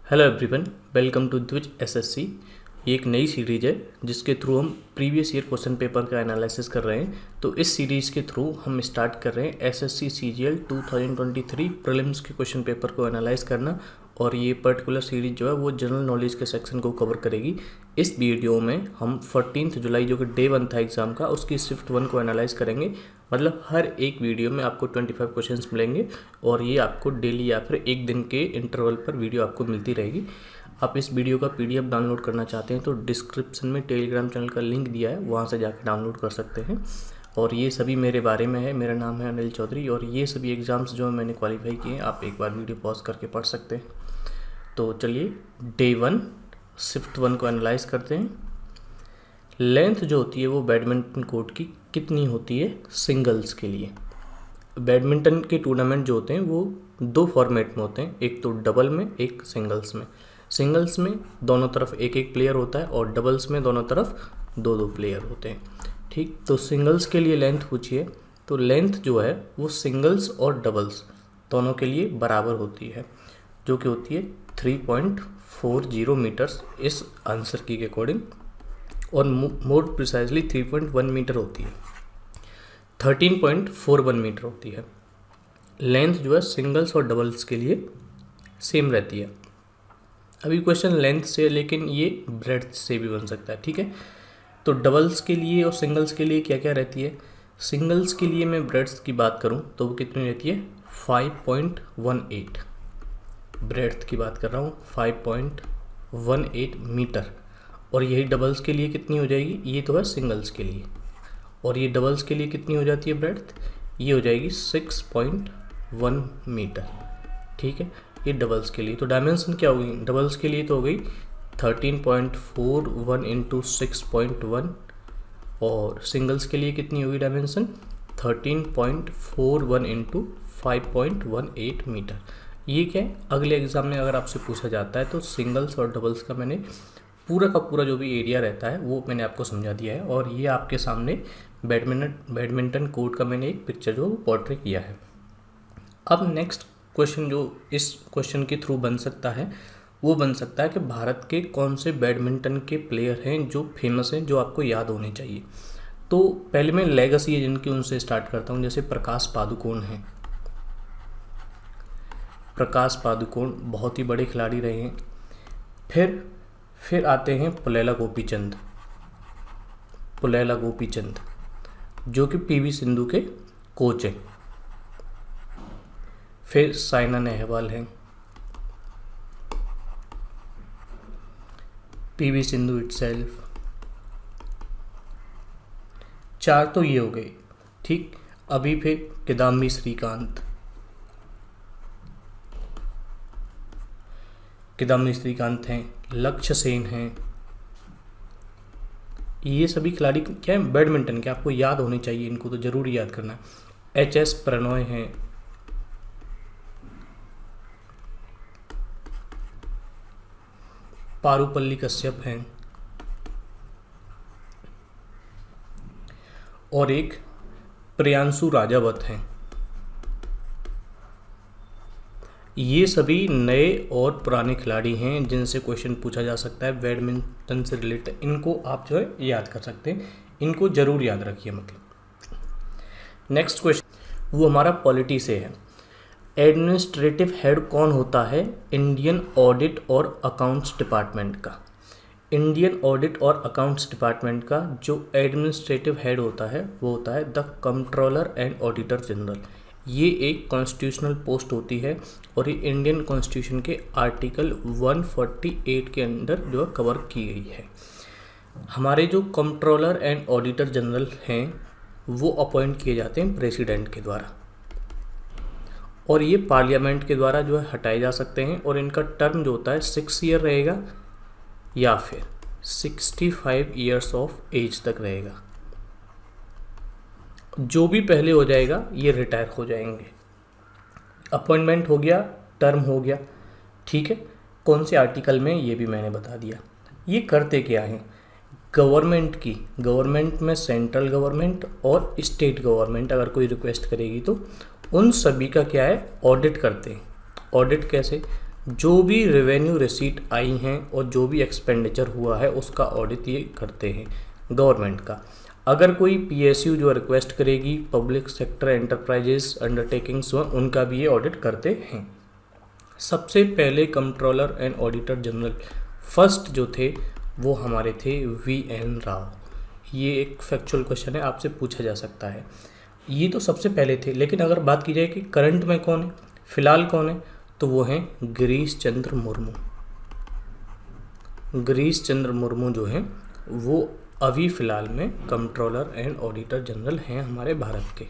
Hello everyone, welcome to द्विज SSC. ये एक नई सीरीज है जिसके थ्रू हम प्रीवियस ईयर क्वेश्चन पेपर का एनालिसिस कर रहे हैं। तो इस सीरीज़ के थ्रू हम स्टार्ट कर रहे हैं एसएससी सीजीएल 2023 प्रीलिम्स के क्वेश्चन पेपर को एनालाइज करना। और ये पर्टिकुलर सीरीज जो है वो जनरल नॉलेज के सेक्शन को कवर करेगी। इस वीडियो में हम 14 जुलाई जो कि डे 1 था एग्ज़ाम का, उसकी शिफ्ट 1 को एनालाइज करेंगे। मतलब हर एक वीडियो में आपको 25 क्वेश्चंस मिलेंगे और ये आपको डेली या फिर एक दिन के इंटरवल पर वीडियो आपको मिलती रहेगी। आप इस वीडियो का पीडीएफ डाउनलोड करना चाहते हैं तो डिस्क्रिप्शन में टेलीग्राम चैनल का लिंक दिया है, वहाँ से जाकर डाउनलोड कर सकते हैं। और ये सभी मेरे बारे में है। मेरा नाम है अनिल चौधरी और ये सभी एग्ज़ाम्स जो मैंने क्वालिफाई किए हैं आप एक बार वीडियो पॉज करके पढ़ सकते हैं। तो चलिए डे 1 शिफ्ट 1 को एनालाइज करते हैं। लेंथ जो होती है वो बैडमिंटन कोर्ट की कितनी होती है सिंगल्स के लिए। बैडमिंटन के टूर्नामेंट जो होते हैं वो दो फॉर्मेट में होते हैं, एक तो डबल में, एक सिंगल्स में। सिंगल्स में दोनों तरफ एक एक प्लेयर होता है और डबल्स में दोनों तरफ दो दो प्लेयर होते हैं। ठीक, तो सिंगल्स के लिए लेंथ पूछिए तो लेंथ जो है वो सिंगल्स और डबल्स दोनों के लिए बराबर होती है, जो कि होती है 3.40 मीटर्स इस आंसर की के अकॉर्डिंग, और मोर प्रिसाइजली 3.1 मीटर होती है, 13.41 मीटर होती है। लेंथ जो है सिंगल्स और डबल्स के लिए सेम रहती है। अभी क्वेश्चन लेंथ से, लेकिन ये ब्रेड्थ से भी बन सकता है। ठीक है, तो डबल्स के लिए और सिंगल्स के लिए क्या क्या रहती है। सिंगल्स के लिए मैं ब्रेड्थ की बात करूं तो वो कितनी रहती है 5.18। ब्रेड्थ की बात कर रहा हूँ 5.18 मीटर। और यही डबल्स के लिए कितनी हो जाएगी, ये तो है सिंगल्स के लिए, और ये डबल्स के लिए कितनी हो जाती है ब्रेड्थ, ये हो जाएगी 6.1 मीटर। ठीक है, ये डबल्स के लिए। तो डायमेंशन क्या होगी डबल्स के लिए, तो हो गई 13.41 इंटू 6.1, और सिंगल्स के लिए कितनी होगी डायमेंशन 13.41 इंटू 5.18 मीटर। ये क्या है, अगले एग्जाम में अगर आपसे पूछा जाता है तो सिंगल्स और डबल्स का मैंने पूरा का पूरा जो भी एरिया रहता है वो मैंने आपको समझा दिया है। और ये आपके सामने बैडमिंटन कोर्ट का मैंने एक पिक्चर जो पोर्ट्रे किया है। अब नेक्स्ट क्वेश्चन जो इस क्वेश्चन के थ्रू बन सकता है वो बन सकता है कि भारत के कौन से बैडमिंटन के प्लेयर हैं जो फेमस हैं, जो आपको याद होने चाहिए। तो पहले मैं लेगेसी है जिनकी, उनसे स्टार्ट करता हूँ। जैसे प्रकाश पादुकोण हैं। प्रकाश पादुकोण बहुत ही बड़े खिलाड़ी रहे हैं। फिर आते हैं पुलेला गोपीचंद। पुलेला गोपीचंद जो कि पीवी सिंधु के कोच हैं। फिर साइना नेहवाल हैं। PV Sindhu itself. 4 तो ये हो गए। ठीक, अभी फिर किदाम्बी श्रीकांत। किदाम्बी श्रीकांत हैं, लक्ष्य सेन हैं। ये सभी खिलाड़ी क्या है बैडमिंटन के, आपको याद होने चाहिए, इनको तो जरूर याद करना है। एच.एस. प्रणॉय हैं। पारुपल्ली कश्यप हैं। और एक प्रियांशु राजावत हैं। ये सभी नए और पुराने खिलाड़ी हैं जिनसे क्वेश्चन पूछा जा सकता है बैडमिंटन से रिलेटेड। इनको आप जो है याद कर सकते हैं, इनको जरूर याद रखिए। मतलब नेक्स्ट क्वेश्चन वो हमारा पॉलिटी से है। एडमिनिस्ट्रेटिव हेड कौन होता है इंडियन ऑडिट और अकाउंट्स डिपार्टमेंट का। इंडियन ऑडिट और अकाउंट्स डिपार्टमेंट का जो एडमिनिस्ट्रेटिव हेड होता है वो होता है the controller and auditor general. ये एक कॉन्स्टिट्यूशनल पोस्ट होती है और ये इंडियन कॉन्स्टिट्यूशन के आर्टिकल 148 के अंदर जो है कवर की गई है। हमारे जो कंट्रोलर एंड ऑडिटर जनरल हैं वो अपॉइंट किए जाते हैं प्रेसिडेंट के द्वारा, और ये पार्लियामेंट के द्वारा जो है हटाए जा सकते हैं। और इनका टर्म जो होता है 6 ईयर रहेगा या फिर 65 ईयर्स ऑफ एज तक रहेगा। जो भी पहले हो जाएगा ये रिटायर हो जाएंगे। अपॉइंटमेंट हो गया, टर्म हो गया। ठीक है, कौन से आर्टिकल में ये भी मैंने बता दिया। ये करते क्या हैं, गवर्नमेंट में सेंट्रल गवर्नमेंट और स्टेट गवर्नमेंट अगर कोई रिक्वेस्ट करेगी तो उन सभी का क्या है ऑडिट करते हैं। ऑडिट कैसे, जो भी रेवेन्यू रिसीट आई हैं और जो भी एक्सपेंडिचर हुआ है उसका ऑडिट ये करते हैं गवर्नमेंट का। अगर कोई पीएसयू जो रिक्वेस्ट करेगी, पब्लिक सेक्टर एंटरप्राइजेस अंडरटेकिंग्स, उनका भी ये ऑडिट करते हैं। सबसे पहले controller and auditor general first जो थे वो हमारे थे वीएन राव। ये एक फैक्चुअल क्वेश्चन है, आपसे पूछा जा सकता है। ये तो सबसे पहले थे, लेकिन अगर बात की जाए कि करंट में कौन है, फिलहाल कौन है, तो वो हैं गिरीश चंद्र मुर्मू। गिरीश चंद्र मुर्मू जो हैं वो अभी फ़िलहाल में कंट्रोलर एंड ऑडिटर जनरल हैं हमारे भारत के।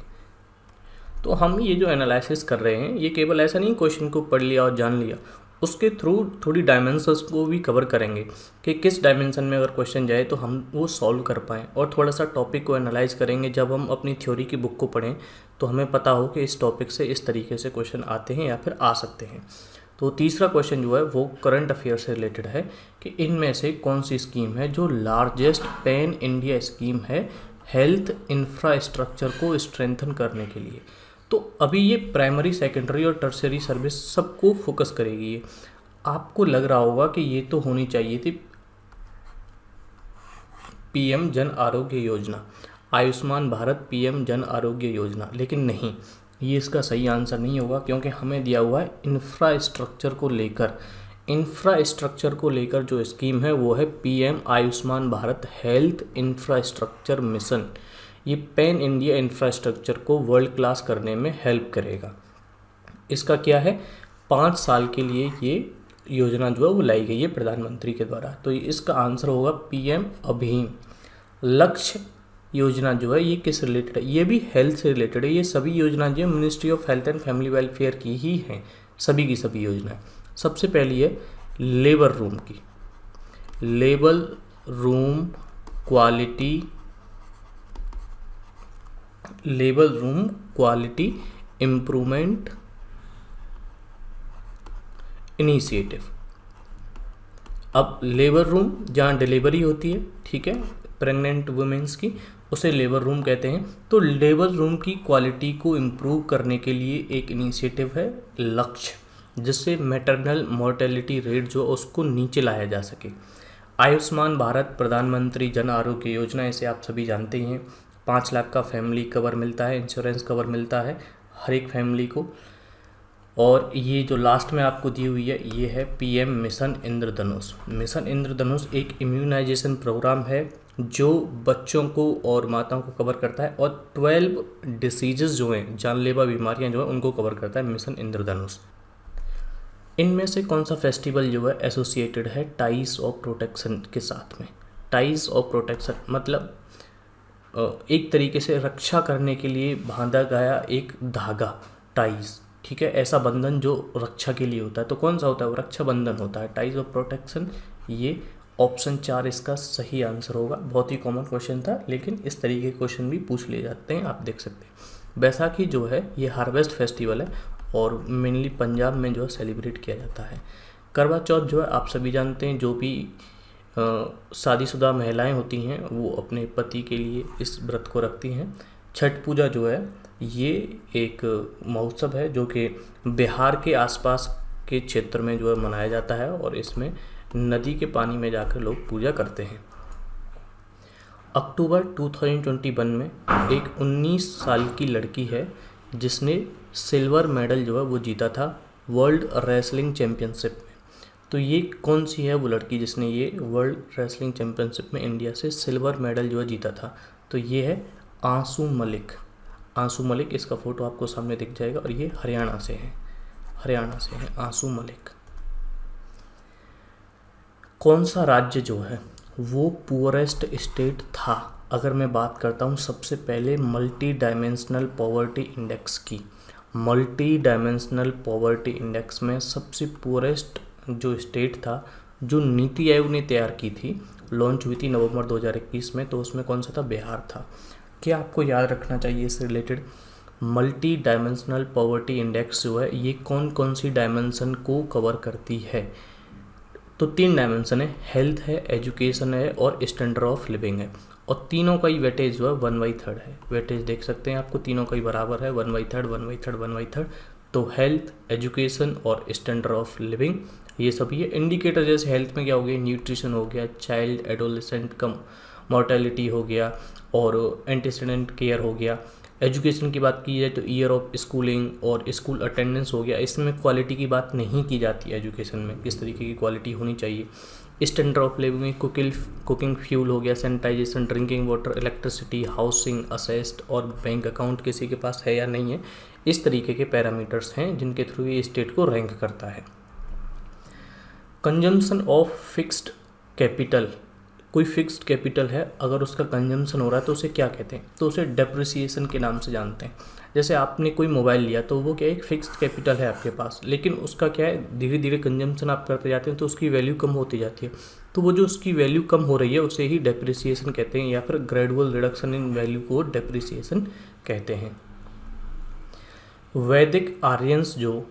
तो हम ये जो एनालिसिस कर रहे हैं ये केवल ऐसा नहीं क्वेश्चन को पढ़ लिया और जान लिया, उसके थ्रू थोड़ी डायमेंशंस को भी कवर करेंगे कि किस डायमेंशन में अगर क्वेश्चन जाए तो हम वो सॉल्व कर पाएँ, और थोड़ा सा टॉपिक को एनालाइज करेंगे। जब हम अपनी थ्योरी की बुक को पढ़ें तो हमें पता हो कि इस टॉपिक से इस तरीके से क्वेश्चन आते हैं या फिर आ सकते हैं। तो तीसरा क्वेश्चन जो है वो करंट अफेयर से रिलेटेड है कि इनमें से कौन सी स्कीम है जो लार्जेस्ट पैन इंडिया स्कीम है हेल्थ इंफ्रास्ट्रक्चर को स्ट्रेंथन करने के लिए। तो अभी ये प्राइमरी, सेकेंडरी और टर्शियरी सर्विस सबको फोकस करेगी। ये आपको लग रहा होगा कि ये तो होनी चाहिए थी पीएम जन आरोग्य योजना, आयुष्मान भारत पीएम जन आरोग्य योजना, लेकिन नहीं, ये इसका सही आंसर नहीं होगा, क्योंकि हमें दिया हुआ है इंफ्रास्ट्रक्चर को लेकर। इंफ्रास्ट्रक्चर को लेकर जो स्कीम है वो है PM Ayushman Bharat health infrastructure mission. ये पैन इंडिया इंफ्रास्ट्रक्चर को वर्ल्ड क्लास करने में हेल्प करेगा। इसका क्या है, 5 साल के लिए ये योजना जो है वो लाई गई है प्रधानमंत्री के द्वारा। तो इसका आंसर होगा पीएम अभियान। लक्ष्य योजना जो है ये किस रिलेटेड है, ये भी हेल्थ से रिलेटेड है। ये सभी योजना जो है ministry of health and family welfare की ही हैं, सभी की सभी योजनाएं। सबसे पहली है लेबर रूम की, labour room quality, labour room quality improvement initiative. अब लेबर रूम जहाँ डिलीवरी होती है, ठीक है, प्रेग्नेंट वुमेन्स की, उसे लेबर रूम कहते हैं। तो लेबर रूम की क्वालिटी को इम्प्रूव करने के लिए एक इनिशिएटिव है लक्ष्य, जिससे मैटरनल मोर्टेलिटी रेट जो उसको नीचे लाया जा सके। आयुष्मान भारत प्रधानमंत्री जन आरोग्य योजना, इसे आप सभी जानते ही हैं। 5 लाख का फैमिली कवर मिलता है, इंश्योरेंस कवर मिलता है हर एक फैमिली को। और ये जो लास्ट में आपको दी हुई है ये है पीएम मिशन इंद्रधनुष। मिशन इंद्रधनुष एक इम्यूनाइजेशन प्रोग्राम है जो बच्चों को और माताओं को कवर करता है, और 12 डिसीजेज जो हैं, जानलेवा बीमारियां जो हैं, उनको कवर करता है मिशन इंद्रधनुष। इनमें से कौन सा फेस्टिवल जो है एसोसिएटेड है टाइज ऑफ प्रोटेक्शन के साथ में। टाइज ऑफ प्रोटेक्शन मतलब एक तरीके से रक्षा करने के लिए बांधा गया एक धागा, टाइज, ठीक है, ऐसा बंधन जो रक्षा के लिए होता है। तो कौन सा होता है, वो रक्षाबंधन होता है, टाइज ऑफ प्रोटेक्शन। ये ऑप्शन 4 इसका सही आंसर होगा। बहुत ही कॉमन क्वेश्चन था, लेकिन इस तरीके के क्वेश्चन भी पूछ लिए जाते हैं, आप देख सकते हैं। बैसाखी जो है ये हार्वेस्ट फेस्टिवल है और मेनली पंजाब में जो है सेलिब्रेट किया जाता है। करवा चौथ जो है आप सभी जानते हैं, जो भी शादीशुदा महिलाएं होती हैं वो अपने पति के लिए इस व्रत को रखती हैं। छठ पूजा जो है ये एक महोत्सव है जो कि बिहार के आसपास के क्षेत्र में जो है मनाया जाता है, और इसमें नदी के पानी में जाकर लोग पूजा करते हैं। अक्टूबर 2021 में एक 19 साल की लड़की है जिसने सिल्वर मेडल जो है वो जीता था वर्ल्ड रेसलिंग चैम्पियनशिप में। तो ये कौन सी है वो लड़की जिसने ये वर्ल्ड रेसलिंग चैम्पियनशिप में इंडिया से सिल्वर मेडल जो है जीता था, तो ये है आंसू मलिक। आंसू मलिक, इसका फ़ोटो आपको सामने दिख जाएगा, और ये हरियाणा से है, हरियाणा से है आंसू मलिक। कौन सा राज्य जो है वो पुअरेस्ट स्टेट था, अगर मैं बात करता हूँ सबसे पहले मल्टी डायमेंशनल पॉवर्टी इंडेक्स की। मल्टी डायमेंशनल पॉवर्टी इंडेक्स में सबसे पुअरेस्ट जो स्टेट था, जो नीति आयोग ने तैयार की थी, लॉन्च हुई थी नवंबर 2021 में, तो उसमें कौन सा था, बिहार था। क्या आपको याद रखना चाहिए इससे related, multi dimensional poverty index जो है ये कौन कौन सी डायमेंशन को कवर करती है। तो 3 डायमेंशन है, हेल्थ है, एजुकेशन है और स्टैंडर्ड ऑफ लिविंग है, और तीनों का ही वेटेज जो है 1/3 है। वेटेज देख सकते हैं आपको, तीनों का ही बराबर है, 1/3, 1/3, 1/3। तो हेल्थ, एजुकेशन और स्टैंडर्ड ऑफ लिविंग ये सभी है। इंडिकेटर जैसे हेल्थ में क्या हो गया, न्यूट्रिशन हो गया, चाइल्ड एडोलेसेंट कम मॉर्टेलिटी हो गया और एंटीसीडेंट केयर हो गया। एजुकेशन की बात की जाए तो ईयर ऑफ स्कूलिंग और स्कूल अटेंडेंस हो गया। इसमें क्वालिटी की बात नहीं की जाती है एजुकेशन में, किस तरीके की क्वालिटी होनी चाहिए। स्टैंडर्ड ऑफ लिविंग में कुकिंग फ्यूल हो गया, sanitisation, drinking water, electricity, housing, assets और बैंक अकाउंट किसी के पास है या नहीं है। इस तरीके के पैरामीटर्स हैं जिनके थ्रू ये स्टेट को रैंक करता है। कंजम्पशन ऑफ फिक्स्ड कैपिटल, कोई फिक्स्ड कैपिटल है, अगर उसका कंजम्पशन हो रहा है तो उसे क्या कहते हैं, तो उसे डेप्रिसिएशन के नाम से जानते हैं। जैसे आपने कोई मोबाइल लिया तो वो क्या एक फिक्स्ड कैपिटल है आपके पास, लेकिन उसका क्या है धीरे धीरे कंजम्पशन आप करते जाते हैं तो उसकी वैल्यू कम होती जाती है। तो वो जो उसकी वैल्यू कम हो रही है उसे ही डेप्रिसिएशन कहते हैं, या फिर ग्रेजुअल रिडक्शन इन वैल्यू को डेप्रिसिएशन कहते हैं। वैदिक आर्यंस जो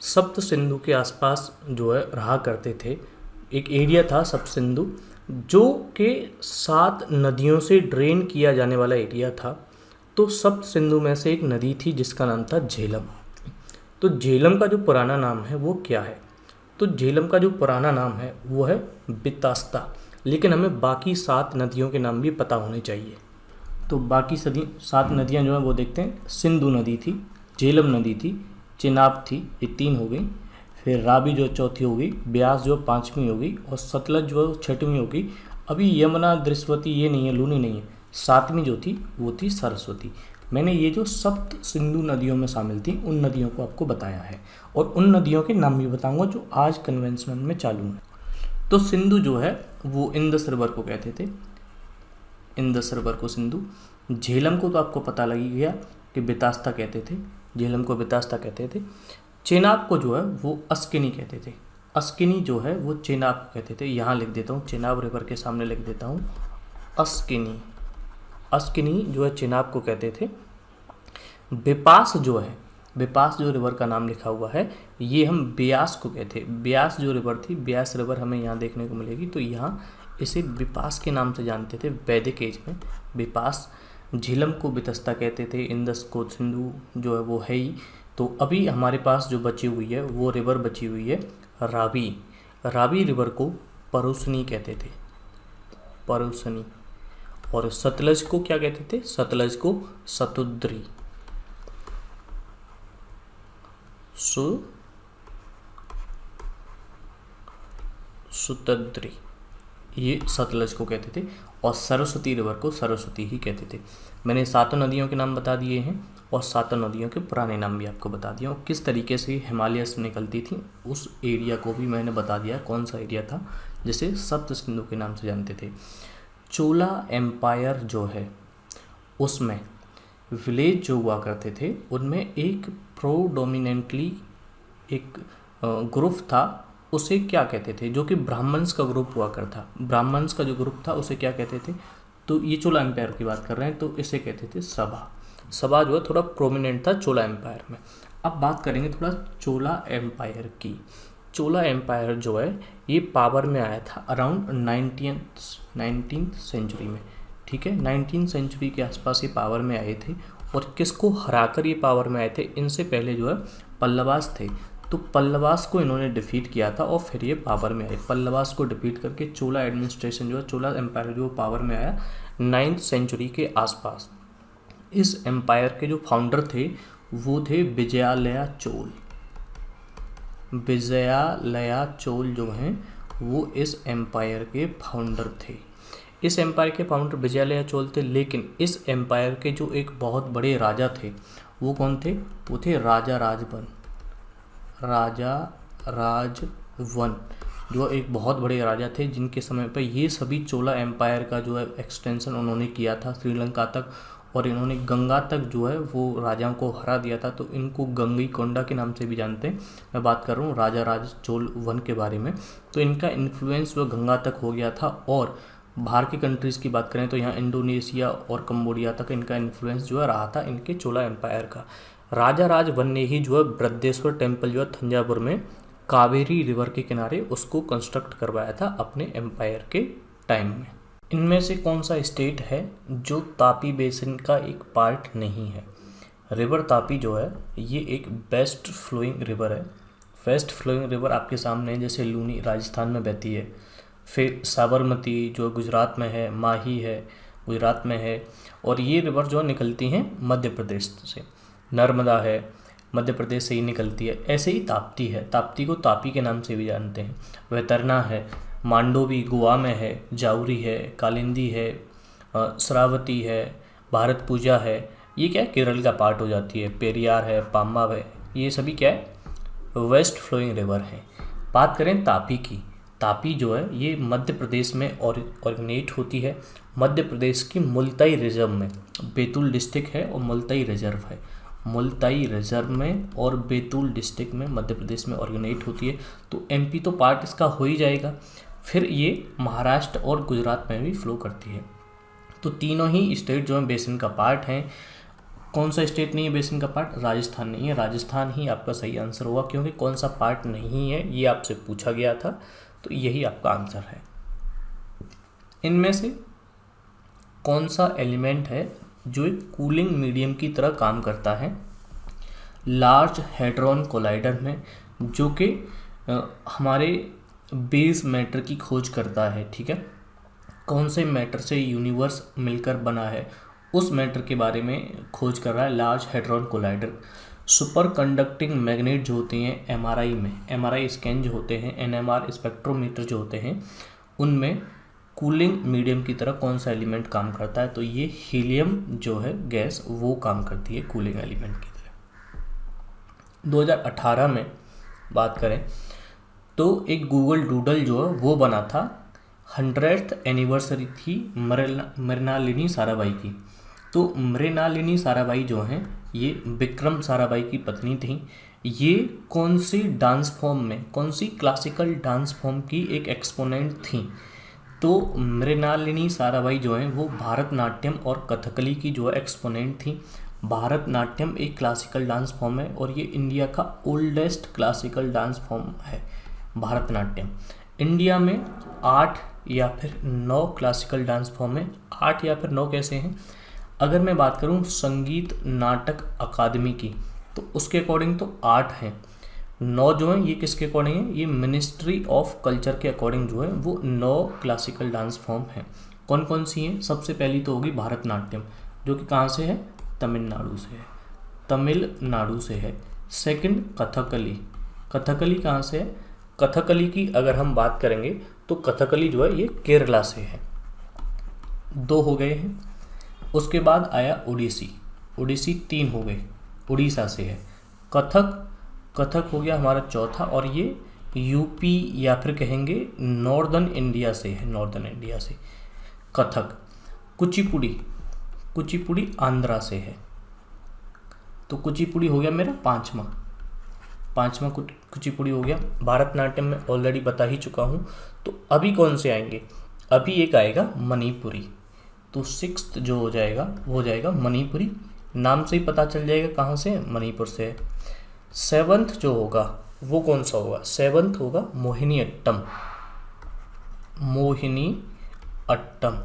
सप्त सिंधु के आसपास जो है रहा करते थे, एक एरिया था सप्त सिंधु जो कि 7 नदियों से ड्रेन किया जाने वाला एरिया था। तो सप्त सिंधु में से एक नदी थी जिसका नाम था झेलम। तो झेलम का जो पुराना नाम है वो क्या है, तो झेलम का जो पुराना नाम है वो है बितास्ता, लेकिन हमें बाकी 7 नदियों के नाम भी पता होने चाहिए। तो बाकी 7 नदियाँ जो हैं वो देखते हैं। सिंधु नदी थी, झेलम नदी थी, चिनाब थी, ये 3 हो गई, फिर रावी जो 4थी हो गई, ब्यास जो 5वीं हो गई और सतलज जो 6वीं हो गई। अभी यमुना, दृश्यवती ये नहीं है, लूनी नहीं है। 7वीं जो थी वो थी सरस्वती। मैंने ये जो सप्त सिंधु नदियों में शामिल थी उन नदियों को आपको बताया है और उन नदियों के नाम भी बताऊंगा जो आज कन्वेंशन में चालू हैं। तो सिंधु जो है वो इंदस रिवर को कहते थे, इंदस रिवर को सिंधु। झेलम को तो आपको पता लगी गया कि बितास्ता कहते थे, झेलम को बितास्ता कहते थे। चेनाब को जो है वो अस्किनी कहते थे, अस्किनी जो है वो चेनाब को कहते थे। यहाँ लिख देता हूँ, चेनाब रिवर के सामने लिख देता हूँ अस्किनी, अस्किनी जो है चेनाब को कहते थे। बिपास जो है, बिपास जो रिवर का नाम लिखा हुआ है ये हम ब्यास को कहते हैं। ब्यास जो रिवर थी, ब्यास रिवर हमें यहाँ देखने को मिलेगी, तो यहाँ इसे बिपास के नाम से जानते थे वैदिक एज में, बिपास। झेलम को बितस्ता कहते थे, इंदस को सिंधु जो है वो है ही। तो अभी हमारे पास जो बची हुई है वो रिवर बची हुई है रावी। रावी रिवर को परुसनी कहते थे, परुसनी। और सतलज को क्या कहते थे, सतलज को सतुद्री, सुतद्री, ये सतलज को कहते थे। और सरस्वती रिवर को सरस्वती ही कहते थे। मैंने 7 नदियों के नाम बता दिए हैं और 7 नदियों के पुराने नाम भी आपको बता दिया और किस तरीके से हिमालय से निकलती थी उस एरिया को भी मैंने बता दिया कौन सा एरिया था जिसे सप्त सिंधु के नाम से जानते थे। चोला एम्पायर जो है उसमें विलेज जो हुआ करते थे उनमें एक प्रोडोमिनेंटली एक ग्रुप था, उसे क्या कहते थे, जो कि ब्राह्मण्स का ग्रुप हुआ करता। ब्राह्मण्स का जो ग्रुप था उसे क्या कहते थे, तो ये चोला एम्पायर की बात कर रहे हैं तो इसे कहते थे सभा। सभा जो है थोड़ा प्रोमिनेंट था चोला एम्पायर में। अब बात करेंगे थोड़ा चोला एम्पायर की। चोला एम्पायर जो है ये पावर में आया था अराउंड 19th सेंचुरी में, ठीक है। 19th सेंचुरी के आसपास ये पावर में आए थे और किसको हराकर ये पावर में आए थे, इनसे पहले जो है पल्लवास थे, तो पल्लवास को इन्होंने डिफीट किया था और फिर ये पावर में आए। पल्लवास को डिफीट करके चोला एडमिनिस्ट्रेशन जो है, चोला एम्पायर जो पावर में आया 9th सेंचुरी के आसपास। इस एम्पायर के जो फाउंडर थे वो थे विजयालया चोल। विजयालया चोल जो हैं वो इस एम्पायर के फाउंडर थे। इस एम्पायर के फाउंडर विजयालया चोल थे, लेकिन इस एम्पायर के जो एक बहुत बड़े राजा थे वो कौन थे, वो थे राजा राजवन। राजा राजवन जो एक बहुत बड़े राजा थे जिनके समय पर ये सभी चोला एम्पायर का जो है एक्सटेंशन उन्होंने किया था श्रीलंका तक, और इन्होंने गंगा तक जो है वो राजाओं को हरा दिया था, तो इनको गंगईकोंडा के नाम से भी जानते हैं। मैं बात कर रहा हूँ राजा राज चोल वन के बारे में। तो इनका इन्फ्लुएंस वो गंगा तक हो गया था, और बाहर की कंट्रीज़ की बात करें तो यहाँ इंडोनेशिया और कम्बोडिया तक इनका इन्फ्लुएंस जो है रहा था इनके चोला एम्पायर का। राजा राज वन ने ही जो है बृहदेश्वर टेम्पल जो है थंजावुर में कावेरी रिवर के किनारे उसको कंस्ट्रक्ट करवाया था अपने एम्पायर के टाइम में। इनमें से कौन सा स्टेट है जो तापी बेसिन का एक पार्ट नहीं है? रिवर तापी जो है ये एक बेस्ट फ्लोइंग रिवर है। वेस्ट फ्लोइंग रिवर आपके सामने है, जैसे लूनी राजस्थान में बहती है, फिर साबरमती जो गुजरात में है, माही है गुजरात में है, और ये रिवर जो निकलती हैं मध्य प्रदेश से। नर्मदा है मध्य प्रदेश से ही निकलती है। ऐसे ही ताप्ती है, ताप्ती को तापी के नाम से भी जानते हैं। वैतरना है, मांडोवी गोवा में है, जाउरी है, कालिंदी है, श्रावती है, भारत पूजा है, ये क्या है केरल का पार्ट हो जाती है। पेरियार है, पाम्बा है, ये सभी क्या है वेस्ट फ्लोइंग रिवर है। बात करें तापी की, तापी जो है ये मध्य प्रदेश में ऑरिजिनेट होती है। मध्य प्रदेश की मुल्ताई रिजर्व में, बैतूल डिस्ट्रिक्ट है और मुल्ताई रिजर्व है, मुल्ताई रिजर्व में और बैतूल डिस्ट्रिक्ट में मध्य प्रदेश में ऑरिजिनेट होती है। तो एमपी तो पार्ट इसका हो ही जाएगा, फिर ये महाराष्ट्र और गुजरात में भी फ्लो करती है। तो तीनों ही स्टेट जो है बेसिन का पार्ट हैं। कौन सा स्टेट नहीं है बेसिन का पार्ट? राजस्थान नहीं है। राजस्थान ही आपका सही आंसर होगा, क्योंकि कौन सा पार्ट नहीं है ये आपसे पूछा गया था, तो यही आपका आंसर है। इनमें से कौन सा एलिमेंट है जो एक कूलिंग मीडियम की तरह काम करता है लार्ज हैड्रॉन कोलाइडर में, जो कि हमारे बेस मैटर की खोज करता है। ठीक है, कौन से मैटर से यूनिवर्स मिलकर बना है उस मैटर के बारे में खोज कर रहा है large hadron collider. Super conducting magnet जो होते हैं एमआरआई में, एमआरआई स्कैन जो होते हैं, एनएमआर स्पेक्ट्रोमीटर जो होते हैं, उनमें कूलिंग मीडियम की तरह कौन सा एलिमेंट काम करता है? तो ये हीलियम जो है गैस वो काम करती है कूलिंग एलिमेंट की तरह। 2018 में बात करें तो एक गूगल डूडल जो है वो बना था, 100th एनिवर्सरी थी मृणालिनी साराभाई की। तो मृणालिनी साराभाई जो हैं ये विक्रम साराभाई की पत्नी थी। ये कौन सी डांस फॉर्म में, कौन सी क्लासिकल डांस फॉर्म की एक एक्सपोनेंट थी? तो मृणालिनी साराभाई जो हैं वो भारतनाट्यम और कथकली की जो है एक्सपोनेंट थी। भारतनाट्यम एक क्लासिकल डांस फॉर्म है और ये इंडिया का ओल्डेस्ट क्लासिकल डांस फॉर्म है भारतनाट्यम। इंडिया में 8 या फिर 9 क्लासिकल डांस फॉर्म है। 8 या फिर 9 कैसे हैं? अगर मैं बात करूं संगीत नाटक अकादमी की, तो उसके अकॉर्डिंग तो 8 हैं। 9 जो हैं ये किसके अकॉर्डिंग है? ये मिनिस्ट्री ऑफ कल्चर के अकॉर्डिंग जो है वो 9 क्लासिकल डांस फॉर्म हैं। कौन कौन सी हैं? सबसे पहली तो होगी भारतनाट्यम, जो कि कहाँ से है? तमिलनाडु से है, तमिलनाडु से है। सेकंड कथकली, कथकली कहाँ से है? कथकली की अगर हम बात करेंगे तो कथकली जो है ये केरला से है। 2 हो गए हैं। उसके बाद आया ओडिसी, ओडिसी 3 हो गए, उड़ीसा से है। कथक, कथक हो गया हमारा चौथा, और ये यूपी या फिर कहेंगे नॉर्दर्न इंडिया से है, नॉर्दर्न इंडिया से कथक। कुचिपुड़ी, कुचिपुड़ी आंध्रा से है। तो कुचिपुड़ी हो गया मेरा पांचवा कुचिपुड़ी हो गया। भारतनाट्यम में ऑलरेडी बता ही चुका हूँ। तो अभी कौन से आएंगे? अभी एक आएगा मणिपुरी। तो 6th जो हो जाएगा वो हो जाएगा मणिपुरी, नाम से ही पता चल जाएगा कहाँ से, मणिपुर से है। 7th जो होगा वो कौन सा होगा? 7th होगा मोहिनी अट्टम, मोहिनी अट्टम।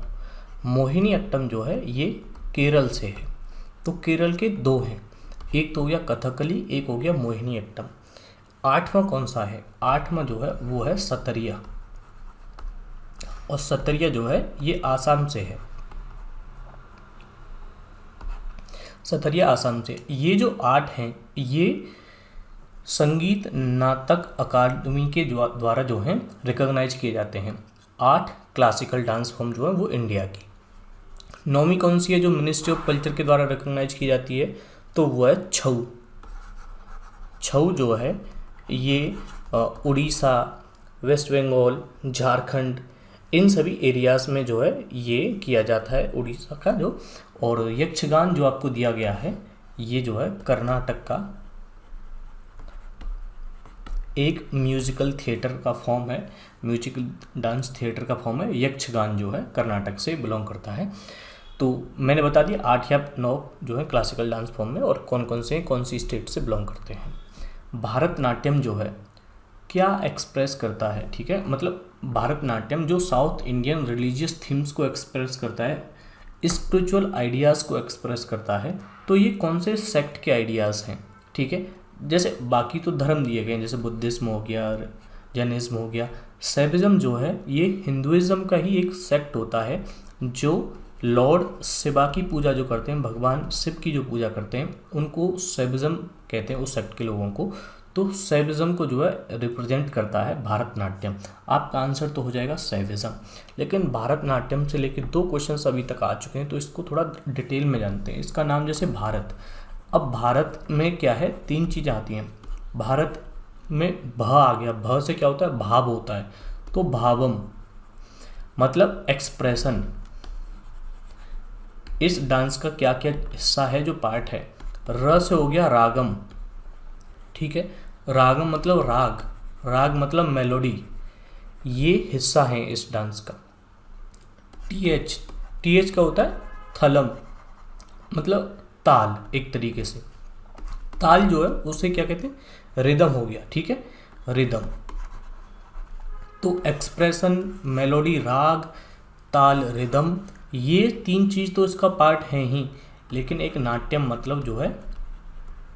मोहिनी अट्टम जो है ये केरल से है। तो केरल के 2 हैं, एक तो हो गया कथकली, एक हो गया मोहिनी अट्टम। 8वां कौन सा है? 8वां जो है वो है सतरिया, और सतरिया जो है ये आसाम से है। सतरिया आसाम से। ये जो 8 हैं ये संगीत नाटक अकादमी के द्वारा जो हैं रिकॉग्नाइज किए जाते हैं। 8 क्लासिकल डांस फॉर्म जो है वो इंडिया की। 9वीं कौन सी है जो मिनिस्ट्री ऑफ कल्चर के द्वारा रिकॉग्नाइज की जाती है? तो वो है छऊ। छऊ जो है ये उड़ीसा, वेस्ट बंगाल, झारखंड, इन सभी एरियाज़ में जो है ये किया जाता है, उड़ीसा का जो। और यक्षगान जो आपको दिया गया है ये जो है कर्नाटक का एक म्यूजिकल थिएटर का फॉर्म है, म्यूजिकल डांस थिएटर का फॉर्म है। यक्षगान जो है कर्नाटक से बिलोंग करता है। तो मैंने बता दिया 8 या 9 जो है क्लासिकल डांस फॉर्म में, और कौन कौन से कौन सी स्टेट से बिलोंग करते हैं। भारतनाट्यम जो है क्या एक्सप्रेस करता है? ठीक है, मतलब भारतनाट्यम जो साउथ इंडियन रिलीजियस थीम्स को एक्सप्रेस करता है, स्पिरिचुअल आइडियाज़ को एक्सप्रेस करता है, तो ये कौन से सेक्ट के आइडियाज़ हैं, ठीक है। जैसे बाकी तो धर्म दिए गए हैं, जैसे बुद्धिज्म हो गया, जैनिज्म हो गया। शैविज्म जो है ये हिंदुइज्म का ही एक सेक्ट होता है, जो लॉर्ड शिवा की पूजा जो करते हैं, भगवान शिव की जो पूजा करते हैं, उनको शैविज्म कहते हैं, उस सेक्ट के लोगों को। तो शैविज्म को जो है रिप्रेजेंट करता है भरतनाट्यम। आपका आंसर तो हो जाएगा शैविज्म। लेकिन भरतनाट्यम से लेकर 2 क्वेश्चंस अभी तक आ चुके हैं, तो इसको थोड़ा डिटेल में जानते हैं। इसका नाम जैसे भारत, अब भारत में क्या है, 3 चीज़ें आती हैं। भारत में भ आ गया, भ से क्या होता है, भाव होता है, तो भावम मतलब एक्सप्रेशन। इस डांस का क्या क्या हिस्सा है जो पार्ट है। र से हो गया रागम, ठीक है, रागम मतलब राग, राग मतलब मेलोडी, ये हिस्सा है इस डांस का। टीएच, टीएच का होता है थलम, मतलब ताल, एक तरीके से ताल जो है उसे क्या कहते हैं, रिदम हो गया, ठीक है, रिदम। तो एक्सप्रेशन, मेलोडी, राग, ताल, रिदम, ये 3 चीज़ तो इसका पार्ट है ही, लेकिन एक नाट्यम मतलब जो है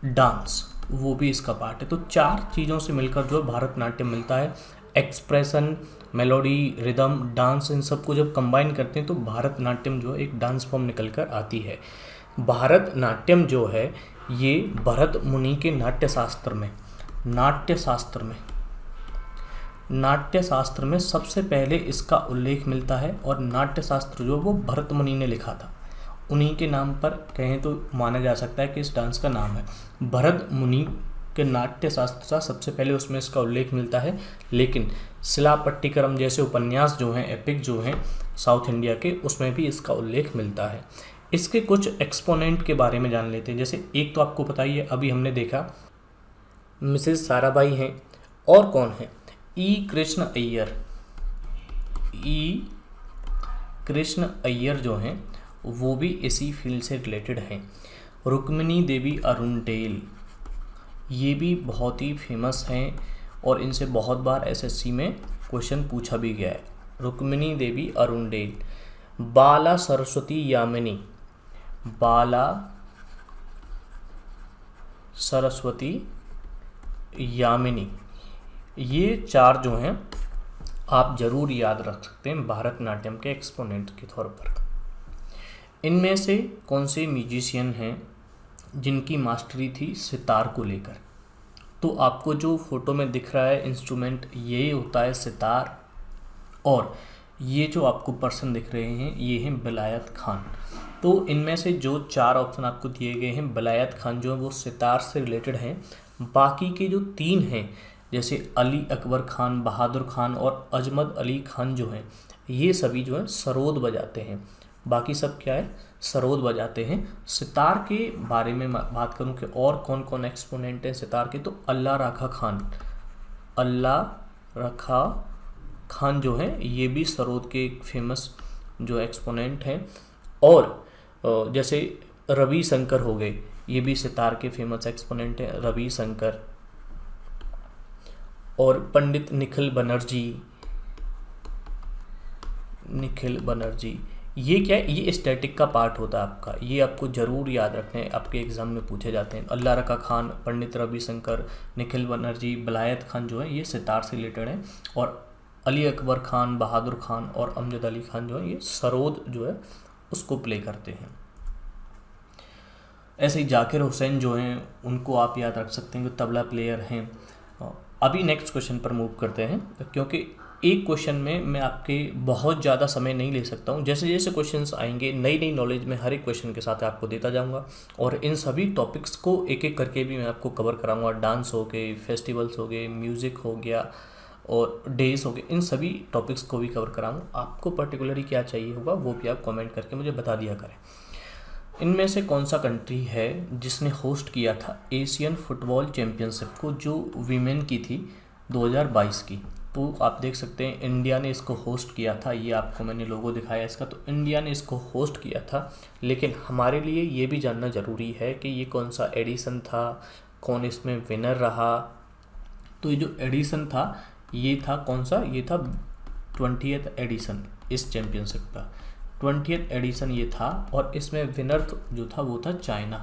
डांस, वो भी इसका पार्ट है। तो 4 चीज़ों से मिलकर जो है भारतनाट्यम मिलता है। एक्सप्रेशन, मेलोडी, रिदम, डांस, इन सबको जब कंबाइन करते हैं तो भारतनाट्यम जो है एक डांस फॉर्म निकल कर आती है। भारतनाट्यम जो है ये भरत मुनि के नाट्यशास्त्र में, नाट्यशास्त्र में सबसे पहले इसका उल्लेख मिलता है। और नाट्यशास्त्र जो वो भरत मुनि ने लिखा था, उन्हीं के नाम पर कहें तो माना जा सकता है कि इस डांस का नाम है। भरत मुनि के नाट्यशास्त्र का सबसे पहले उसमें इसका उल्लेख मिलता है। लेकिन शिलापट्टिकरम जैसे उपन्यास जो हैं, एपिक जो हैं साउथ इंडिया के, उसमें भी इसका उल्लेख मिलता है। इसके कुछ एक्सपोनेंट के बारे में जान लेते हैं। जैसे एक तो आपको पता ही है, अभी हमने देखा मिसेस साराभाई हैं, और कौन है, ई कृष्ण अय्यर। ई कृष्ण अय्यर जो हैं वो भी इसी फील्ड से रिलेटेड हैं। रुक्मिणी देवी अरुणडेल, ये भी बहुत ही फेमस हैं और इनसे बहुत बार एसएससी में क्वेश्चन पूछा भी गया है। रुक्मिणी देवी अरुणडेल। बाला सरस्वती यामिनी, बाला सरस्वती यामिनी, ये 4 जो हैं आप जरूर याद रख सकते हैं भारतनाट्यम के एक्सपोनेंट के तौर पर। इनमें से कौन से म्यूजिशियन हैं जिनकी मास्टरी थी सितार को लेकर। तो आपको जो फोटो में दिख रहा है इंस्ट्रूमेंट, ये होता है सितार, और ये जो आपको पर्सन दिख रहे हैं ये हैं विलायत खान। तो इनमें से जो 4 ऑप्शन आपको दिए गए हैं, विलायत खान जो है वो सितार से रिलेटेड हैं। बाकी के जो 3 हैं, जैसे अली अकबर खान, बहादुर खान और अजमत अली खान जो हैं, ये सभी जो है सरोद बजाते हैं। बाकी सब क्या है, सरोद बजाते हैं। सितार के बारे में बात करूं कि और कौन कौन एक्सपोनेंट हैं सितार के, तो अल्लाह रखा खान, अल्लाह रखा खान जो है ये भी सरोद के एक फेमस जो एक्सपोनेंट हैं। और जैसे रवि शंकर हो गए, ये भी सितार के फेमस एक्सपोनेंट हैं, रवि शंकर। और पंडित निखिल बनर्जी, ये क्या है, ये स्टैटिक का पार्ट होता है आपका, ये आपको जरूर याद रखना है, आपके एग्जाम में पूछे जाते हैं। अल्लाह रखा खान, पंडित रविशंकर, निखिल बनर्जी, विलायत खान जो है ये सितार से रिलेटेड हैं। और अली अकबर खान, बहादुर खान और अमजद अली खान जो है ये सरोद जो है उसको प्ले करते हैं। ऐसे ही जाकिर हुसैन जो हैं उनको आप याद रख सकते हैं कि तबला प्लेयर हैं। अभी नेक्स्ट क्वेश्चन पर मूव करते हैं, क्योंकि एक क्वेश्चन में मैं आपके बहुत ज़्यादा समय नहीं ले सकता हूँ। जैसे जैसे क्वेश्चंस आएंगे, नई नई नॉलेज में हर एक क्वेश्चन के साथ आपको देता जाऊँगा, और इन सभी टॉपिक्स को एक एक करके भी मैं आपको कवर कराऊँगा। डांस हो गए, फेस्टिवल्स हो गए, म्यूज़िक हो गया और डेज हो गए, इन सभी टॉपिक्स को भी कवर कराऊँगा। आपको पर्टिकुलरली क्या चाहिए होगा वो भी आप कॉमेंट करके मुझे बता दिया करें। इनमें से कौन सा कंट्री है जिसने होस्ट किया था एशियन फुटबॉल चैम्पियनशिप को, जो वीमेन की थी 2022 की। तो आप देख सकते हैं इंडिया ने इसको होस्ट किया था, ये आपको मैंने लोगो दिखाया इसका, तो इंडिया ने इसको होस्ट किया था। लेकिन हमारे लिए ये भी जानना ज़रूरी है कि ये कौन सा एडिशन था, कौन इसमें विनर रहा। तो ये जो एडिशन था ये था कौन सा, ये था 20th एडिशन इस चैम्पियनशिप का, 20th एडिशन ये था। और इसमें विनर जो था वो था चाइना।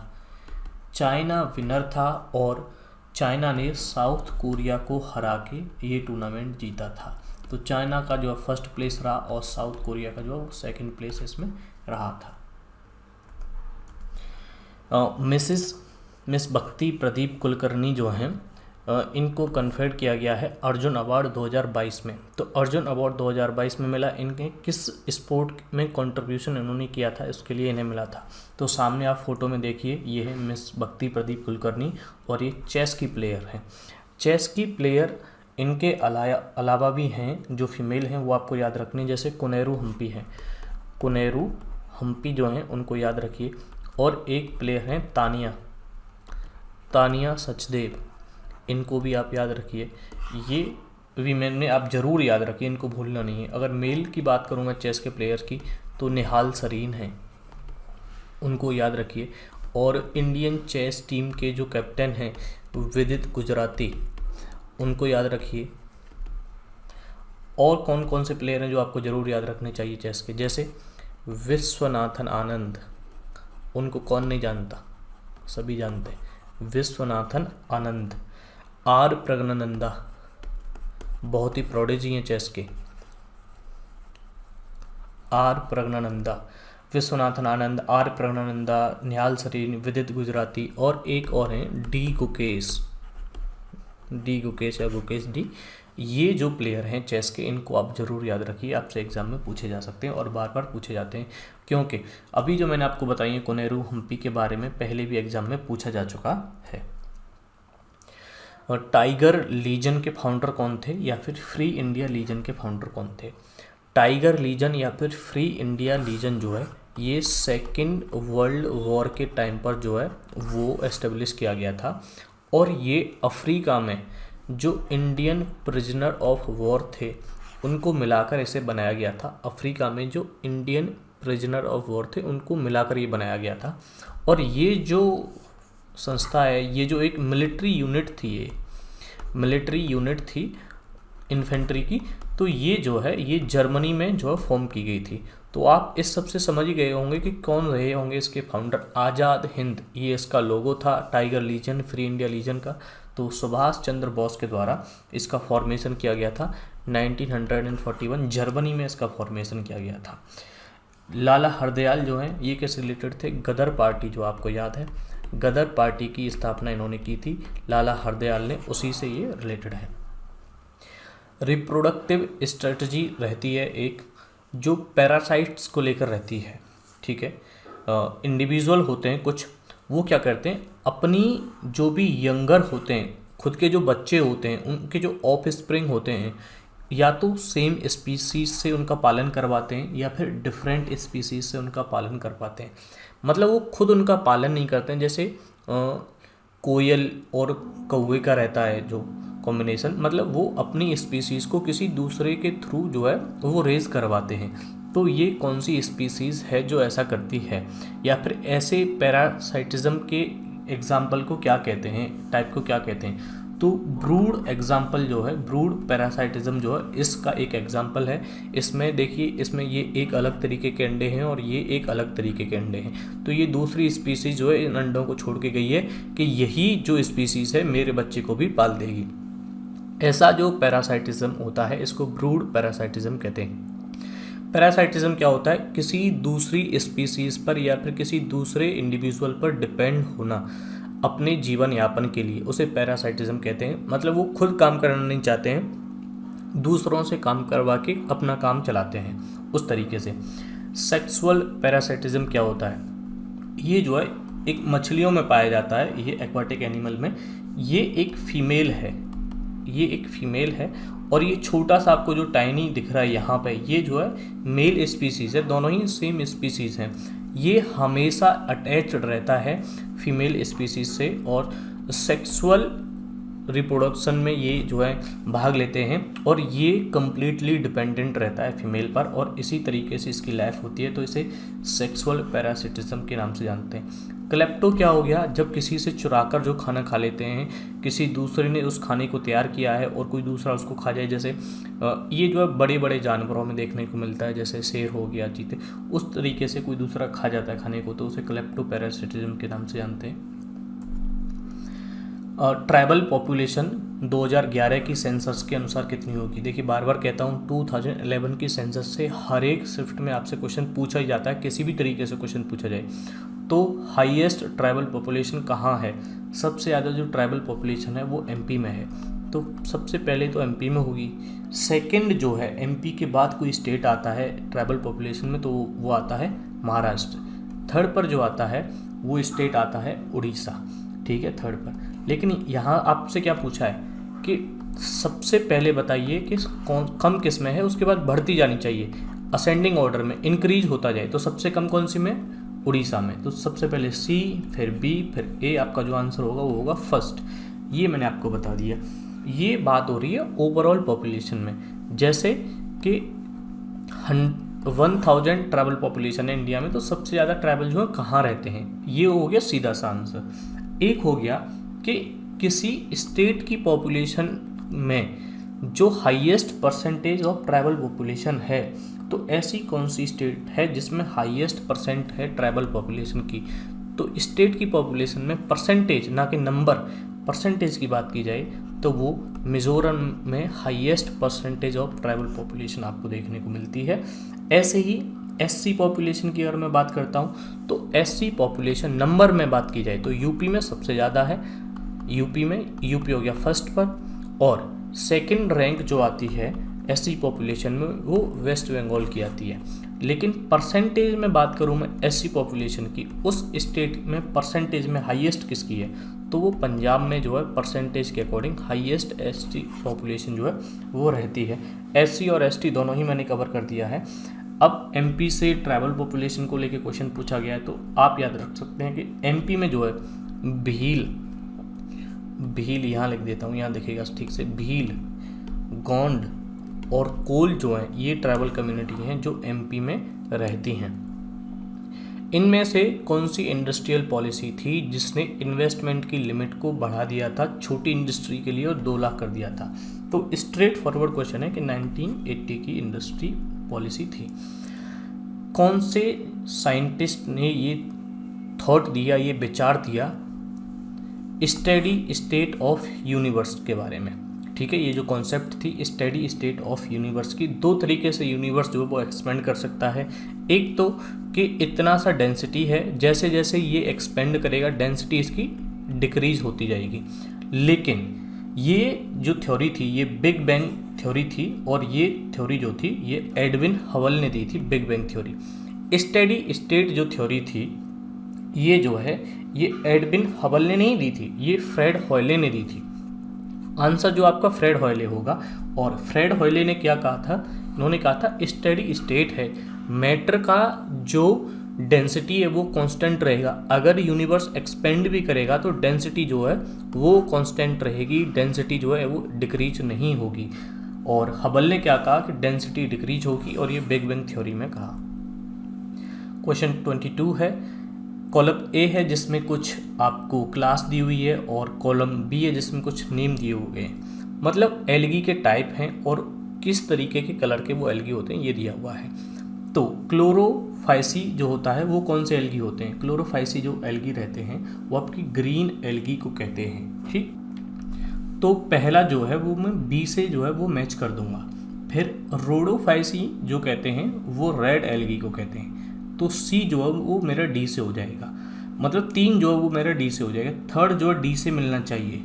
चाइना विनर था और चाइना ने साउथ कोरिया को हरा के ये टूर्नामेंट जीता था। तो चाइना का जो फर्स्ट प्लेस रहा और साउथ कोरिया का जो सेकंड प्लेस इसमें रहा था। मिस भक्ति प्रदीप कुलकर्णी जो हैं इनको कन्फर्ड किया गया है अर्जुन अवार्ड 2022 में। तो अर्जुन अवार्ड 2022 में मिला, इनके किस स्पोर्ट में कंट्रीब्यूशन इन्होंने किया था इसके लिए इन्हें मिला था। तो सामने आप फोटो में देखिए, ये है मिस भक्ति प्रदीप कुलकर्णी और ये चेस की प्लेयर हैं। चेस की प्लेयर इनके अलावा भी हैं जो फीमेल हैं, वो आपको याद रखनी, जैसे कोनेरू हम्पी हैं। कोनेरू हम्पी जो हैं उनको याद रखिए। और एक प्लेयर हैं तानिया सचदेव, इनको भी आप याद रखिए। ये वीमेन में आप ज़रूर याद रखिए, इनको भूलना नहीं है। अगर मेल की बात करूँ मैं चेस के प्लेयर की, तो निहाल सरीन हैं, उनको याद रखिए। और इंडियन चेस टीम के जो कैप्टन हैं विदित गुजराती, उनको याद रखिए। और कौन कौन से प्लेयर हैं जो आपको ज़रूर याद रखने चाहिए चेस के, जैसे विश्वनाथन आनंद, उनको कौन नहीं जानता, सभी जानते हैं, विश्वनाथन आनंद। आर प्रज्ञानंदा, बहुत ही प्रोडिजी हैं चेस के, आर प्रज्ञानंदा, विश्वनाथन आनंद, आर प्रज्ञानंदा, निहाल सरीन, विदित गुजराती। और एक और हैं डी गुकेश या गुकेश डी। ये जो प्लेयर हैं चेस के, इनको आप ज़रूर याद रखिए, आपसे एग्जाम में पूछे जा सकते हैं और बार बार पूछे जाते हैं, क्योंकि अभी जो मैंने आपको बताई है कोनेरू हम्पी के बारे में पहले भी एग्जाम में पूछा जा चुका है। और टाइगर लीजन के फाउंडर कौन थे या फिर फ्री इंडिया लीजन के फाउंडर कौन थे? टाइगर लीजन या फिर फ्री इंडिया लीजन जो है, ये सेकेंड वर्ल्ड वॉर के टाइम पर जो है वो एस्टेब्लिश किया गया था। और ये अफ्रीका में जो इंडियन प्रिजनर ऑफ वॉर थे उनको मिलाकर इसे बनाया गया था। अफ्रीका में जो इंडियन प्रिजनर ऑफ वॉर थे उनको मिलाकर ये बनाया गया था। और ये जो संस्था है, ये जो एक मिलिट्री यूनिट थी, ये मिलिट्री यूनिट थी इन्फेंट्री की, तो ये जो है ये जर्मनी में जो है फॉर्म की गई थी। तो आप इस सब से समझ ही गए होंगे कि कौन रहे होंगे इसके फाउंडर। आज़ाद हिंद, ये इसका लोगो था, tiger legion, free India legion का। तो सुभाष चंद्र बोस के द्वारा इसका फॉर्मेशन किया गया था 1941, जर्मनी में इसका फॉर्मेशन किया गया था। लाला हरदयाल जो हैं ये किससे रिलेटेड थे? गदर पार्टी, जो आपको याद है, गदर पार्टी की स्थापना इन्होंने की थी लाला हरदयाल ने, उसी से ये रिलेटेड है। रिप्रोडक्टिव स्ट्रेटजी रहती है एक, जो पैरासाइट्स को लेकर रहती है, ठीक है। इंडिविजुअल होते हैं कुछ, वो क्या करते हैं, अपनी जो भी यंगर होते हैं, खुद के जो बच्चे होते हैं, उनके जो ऑफ स्प्रिंग होते हैं, या तो सेम स्पीसीज से उनका पालन करवाते हैं या फिर डिफरेंट स्पीसीज से उनका पालन करवाते हैं। मतलब वो खुद उनका पालन नहीं करते हैं, जैसे कोयल और कौवे का रहता है जो कॉम्बिनेशन, मतलब वो अपनी स्पीसीज़ को किसी दूसरे के थ्रू जो है वो रेज करवाते हैं। तो ये कौन सी स्पीसीज़ है जो ऐसा करती है, या फिर ऐसे पैरासाइटिज्म के एग्जाम्पल को क्या कहते हैं, टाइप को क्या कहते हैं? तो ब्रूड एग्जाम्पल जो है, ब्रूड पैरासाइटिज्म जो है, इसका एक एग्जाम्पल है। इसमें देखिए, इसमें ये एक अलग तरीके के अंडे हैं और ये एक अलग तरीके के अंडे हैं। तो ये दूसरी स्पीसीज़ जो है इन अंडों को छोड़ के गई है कि यही जो स्पीसीज़ है मेरे बच्चे को भी पाल देगी। ऐसा जो पैरासाइटिज्म होता है इसको ब्रूड पैरासाइटिज्म कहते हैं। पैरासाइटिज्म क्या होता है? किसी दूसरी स्पीसीज़ पर या फिर किसी दूसरे इंडिविजुअल पर डिपेंड होना अपने जीवन यापन के लिए, उसे पैरासाइटिज्म कहते हैं। मतलब वो खुद काम करना नहीं चाहते हैं, दूसरों से काम करवा के अपना काम चलाते हैं, उस तरीके से। सेक्सुअल पैरासाइटिज्म क्या होता है? ये जो है एक मछलियों में पाया जाता है, ये एक्वाटिक एनिमल में। ये एक फीमेल है, ये एक फीमेल है, और ये छोटा सा आपको जो टाइनी दिख रहा है यहाँ पे, ये जो है मेल स्पीसीज़ है, दोनों ही सेम स्पीसीज़ हैं। ये हमेशा अटैच्ड रहता है फीमेल स्पीसीज से और सेक्सुअल रिप्रोडक्शन में ये जो है भाग लेते हैं, और ये कम्प्लीटली डिपेंडेंट रहता है फीमेल पर, और इसी तरीके से इसकी लाइफ होती है। तो इसे सेक्सुअल पैरासिटिज्म के नाम से जानते हैं। क्लेप्टो क्या हो गया? जब किसी से चुराकर जो खाना खा लेते हैं, किसी दूसरे ने उस खाने को तैयार किया है और कोई दूसरा उसको खा जाए। जैसे ये जो है बड़े बड़े जानवरों में देखने को मिलता है, जैसे शेर हो गया, चीते, उस तरीके से कोई दूसरा खा जाता है खाने को, तो उसे क्लेप्टो पैरासिटिज्म के नाम से जानते हैं। ट्राइबल पॉपुलेशन 2011 की सेंसस के अनुसार कितनी होगी। देखिए बार बार कहता हूँ 2011 की सेंसस से हर एक शिफ्ट में आपसे क्वेश्चन पूछा ही जाता है, किसी भी तरीके से क्वेश्चन पूछा जाए। तो हाईएस्ट ट्राइबल पॉपुलेशन कहाँ है, सबसे ज़्यादा जो ट्राइबल पॉपुलेशन है वो एमपी में है, तो सबसे पहले तो एमपी में होगी। सेकंड जो है एमपी के बाद कोई स्टेट आता है ट्राइबल पॉपुलेशन में तो वो आता है महाराष्ट्र। थर्ड पर जो आता है वो स्टेट आता है उड़ीसा, ठीक है, थर्ड पर। लेकिन यहाँ आपसे क्या पूछा है कि सबसे पहले बताइए कि कौन कम किस में है, उसके बाद बढ़ती जानी चाहिए असेंडिंग ऑर्डर में, इंक्रीज होता जाए। तो सबसे कम कौन सी में, उड़ीसा में। तो सबसे पहले सी, फिर बी, फिर ए, आपका जो आंसर होगा वो होगा फर्स्ट। ये मैंने आपको बता दिया। ये बात हो रही है ओवरऑल पॉपुलेशन में। जैसे कि 1000 ट्राइबल पॉपुलेशन है इंडिया में, तो सबसे ज़्यादा ट्राइबल जो है कहाँ रहते हैं, ये हो गया सीधा सा आंसर। एक हो गया कि किसी स्टेट की पॉपुलेशन में जो highest percentage of tribal population है, तो ऐसी कौन सी स्टेट है जिसमें हाईएस्ट परसेंट है ट्राइबल पॉपुलेशन की। तो स्टेट की पॉपुलेशन में परसेंटेज, ना कि नंबर, परसेंटेज की बात की जाए तो वो मिजोरम में highest percentage of tribal population आपको देखने को मिलती है। ऐसे ही एससी पॉपुलेशन की अगर मैं बात करता हूँ तो एससी पॉपुलेशन नंबर में बात की जाए तो यूपी में सबसे ज़्यादा है। यूपी हो गया फर्स्ट पर, और सेकंड रैंक जो आती है एससी पॉपुलेशन में वो वेस्ट बंगाल की आती है। लेकिन परसेंटेज में बात करूँ मैं एससी पॉपुलेशन की, उस स्टेट में परसेंटेज में हाईएस्ट किसकी है, तो वो पंजाब में जो है परसेंटेज के अकॉर्डिंग हाईएस्ट एसटी पॉपुलेशन जो है वो रहती है। एससी और एसटी दोनों ही मैंने कवर कर दिया है। अब एमपी से ट्राइबल पॉपुलेशन को लेके क्वेश्चन पूछा गया है, तो आप याद रख सकते हैं कि एमपी में जो है भील यहाँ लिख देता हूँ, यहाँ देखिएगा ठीक से, भील, गोंड और कोल जो है ये ट्राइबल कम्युनिटी हैं जो एमपी में रहती हैं। इनमें से कौन सी इंडस्ट्रियल पॉलिसी थी जिसने इन्वेस्टमेंट की लिमिट को बढ़ा दिया था छोटी इंडस्ट्री के लिए और 2 लाख कर दिया था। तो स्ट्रेट फॉरवर्ड क्वेश्चन है कि 1980 की इंडस्ट्री पॉलिसी थी। कौन से साइंटिस्ट ने ये थॉट दिया, ये विचार दिया स्टडी स्टेट ऑफ यूनिवर्स के बारे में, ठीक है। ये जो कॉन्सेप्ट थी स्टडी स्टेट ऑफ यूनिवर्स की, 2 तरीके से यूनिवर्स जो है वो एक्सपेंड कर सकता है। एक तो कि इतना सा डेंसिटी है, जैसे जैसे ये एक्सपेंड करेगा डेंसिटी इसकी डिक्रीज होती जाएगी। लेकिन ये जो थ्योरी थी ये बिग बैंग थ्योरी थी, और ये थ्योरी जो थी ये एडविन हवल ने दी थी, big bang theory. Steady state जो थ्योरी थी ये जो है ये एडविन हवल ने नहीं दी थी, ये फ्रेड हॉयले ने दी थी। आंसर जो आपका फ्रेड हॉयले होगा। और फ्रेड हॉयले ने क्या कहा था, इन्होंने कहा था स्टडी स्टेट है, मैटर का जो डेंसिटी है वो कांस्टेंट रहेगा। अगर यूनिवर्स एक्सपेंड भी करेगा तो डेंसिटी जो है वो कांस्टेंट रहेगी, डेंसिटी जो है वो डिक्रीज नहीं होगी। और हबल ने क्या कहा कि डेंसिटी डिक्रीज होगी, और ये बिग बैंग थ्योरी में कहा। क्वेश्चन 22 है, कॉलम ए है जिसमें कुछ आपको क्लास दी हुई है और कॉलम बी है जिसमें कुछ नेम दिए हुए हैं। मतलब एल्गी के टाइप हैं और किस तरीके के कलर के वो एल्गी होते हैं ये दिया हुआ है। तो क्लोरोफाइसी जो होता है वो कौन से एल्गी होते हैं, क्लोरोफाइसी जो एल्गी रहते हैं वो आपकी ग्रीन एल्गी को कहते हैं, ठीक। तो पहला जो है वो मैं बी से जो है वो मैच कर दूंगा। फिर रोडोफाइसी जो कहते हैं वो रेड एल्गी को कहते हैं, तो सी जो है वो मेरा डी से हो जाएगा। मतलब 3 जो है वो मेरा डी से हो जाएगा। थर्ड जो है डी से मिलना चाहिए,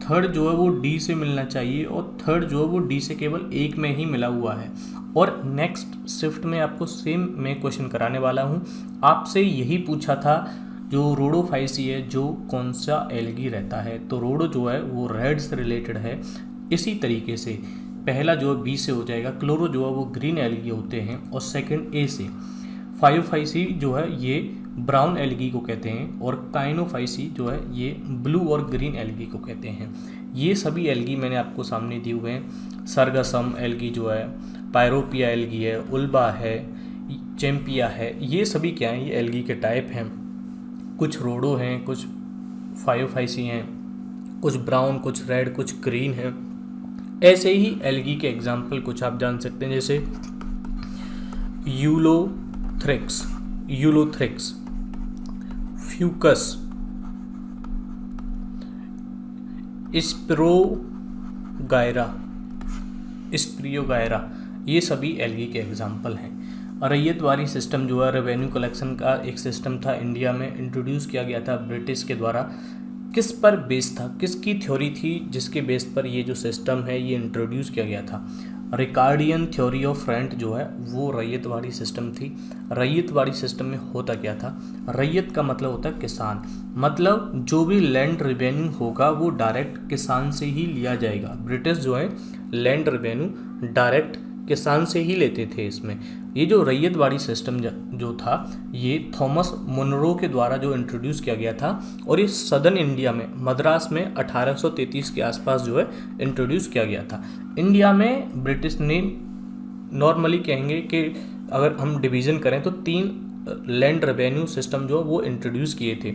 थर्ड जो है वो डी से मिलना चाहिए, और थर्ड जो है वो डी से केवल एक में ही मिला हुआ है। और नेक्स्ट शिफ्ट में आपको सेम मैं क्वेश्चन कराने वाला हूँ। आपसे यही पूछा था जो रोडोफाइसी है जो कौन सा एल्गी रहता है, तो रोडो जो है वो रेड से रिलेटेड है। इसी तरीके से पहला जो है बी से हो जाएगा, क्लोरो जो है वो ग्रीन एल्गी होते हैं, और सेकंड ए से। फाइवफाइसी जो है ये ब्राउन एल्गी को कहते हैं, और काइनोफाइसी जो है ये ब्लू और ग्रीन एल्गी को कहते हैं। ये सभी एल्गी मैंने आपको सामने दिए हुए हैं। सरगसम एल्गी जो है, पायरोपिया एल्गी है, उल्बा है, चैम्पिया है, ये सभी क्या हैं, ये एल्गी के टाइप हैं। कुछ रोडो हैं, कुछ फाइवफाइसी हैं, कुछ ब्राउन, कुछ रेड, कुछ ग्रीन है। ऐसे ही एल्गी के एग्जाम्पल कुछ आप जान सकते हैं, जैसे यूलोथ्रिक्स, फ्यूकस, स्प्रियोगायरा, ये सभी एल्गी के एग्जाम्पल हैं। रैयतवारी सिस्टम जो है रेवेन्यू कलेक्शन का एक सिस्टम था, इंडिया में इंट्रोड्यूस किया गया था ब्रिटिश के द्वारा। किस पर बेस था, किसकी थ्योरी थी जिसके बेस पर ये जो सिस्टम है ये इंट्रोड्यूस किया गया था? रिकार्डियन थ्योरी ऑफ रेंट जो है वो रैयतवाड़ी सिस्टम थी। रैयतवाड़ी सिस्टम में होता क्या था? रैयत का मतलब होता है किसान, मतलब जो भी लैंड रेवेन्यू होगा वो डायरेक्ट किसान से ही लिया जाएगा। ब्रिटिश जो है लैंड रेवेन्यू डायरेक्ट किसान से ही लेते थे। इसमें ये जो रैयतवाड़ी सिस्टम जो था ये थॉमस मुनरो के द्वारा जो इंट्रोड्यूस किया गया था, और ये सदर्न इंडिया में मद्रास में 1833 के आसपास जो है इंट्रोड्यूस किया गया था। इंडिया में ब्रिटिश ने नॉर्मली कहेंगे कि अगर हम डिवीज़न करें तो 3 लैंड रेवेन्यू सिस्टम जो वो इंट्रोड्यूस किए थे: